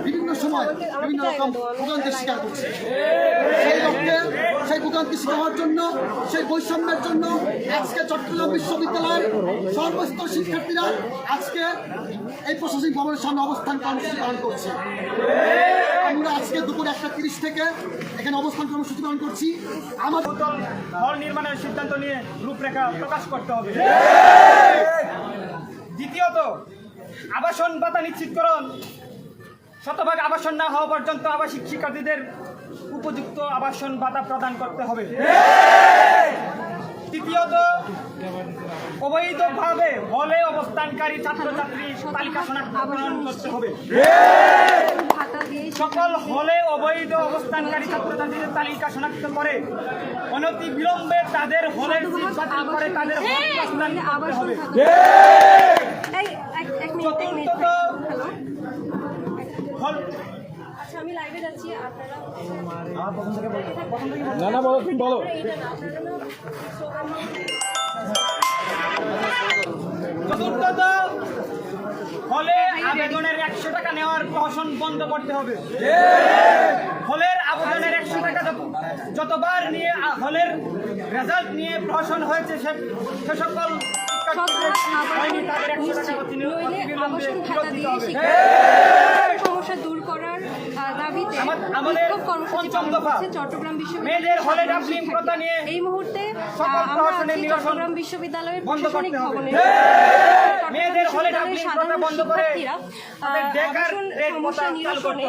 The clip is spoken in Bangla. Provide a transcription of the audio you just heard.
বিভিন্ন সময় বিভিন্ন রকম ভোগান্তির শিকার করছে। সেই লক্ষ্যে সেই ভোগান্তি শিকার হওয়ার জন্য, সেই বৈষম্যের জন্য আজকে চট্টগ্রাম বিশ্ববিদ্যালয়ের সর্বস্তর শিক্ষার্থীরা আজকে এই প্রশাসনিক ভবনের সামনে অবস্থান কর্মসূচি পালন করছে। আমরা আজকে দুপুর 1:30 থেকে এখানে অবস্থান কর্মসূচি পালন করছি। আমাদের হল নির্মাণের সিদ্ধান্ত নিয়ে রূপরেখা প্রকাশ করতে হবে। দ্বিতীয়ত, আবাসন ভাতা নিশ্চিতকরণ, শতভাগ আবাসন না হওয়া পর্যন্ত আবাসিক শিক্ষার্থীদের উপযুক্ত আবাসন ভাতা প্রদান করতে হবে। তৃতীয়ত, অবৈধভাবে হলে অবস্থানকারী ছাত্রছাত্রী তালিকা শনাক্তকরণ করতে হবে। সকল হলে অবৈধ অবস্থানকারী ছাত্রছাত্রীদের তালিকা শনাক্ত করে অনতি বিলম্বে তাদের হলের সিট বাতিল করে তাদের অবস্থান করতে হবে। চতুর্থত, আমি লাইভে যাচ্ছি, আপনারা চতুর্থত, হলে আবেদনের 100 টাকা নেওয়ার প্রহসন বন্ধ করতে হবে। হলের আবেদনের 100 টাকা যতবার নিয়ে হলের রেজাল্ট নিয়ে প্রহসন হয়েছে সে সকল সমস্যা দূর করার দাবিতে পঞ্চম দফা, চট্টগ্রাম মেয়েদের হলে ডাবলিং প্রথা নিয়ে এই মুহূর্তে চট্টগ্রাম বিশ্ববিদ্যালয়ের প্রশাসনিক ভবনে মেয়েদের হলে ডাবলিং প্রথা বন্ধ করে সমস্যা নিরসনে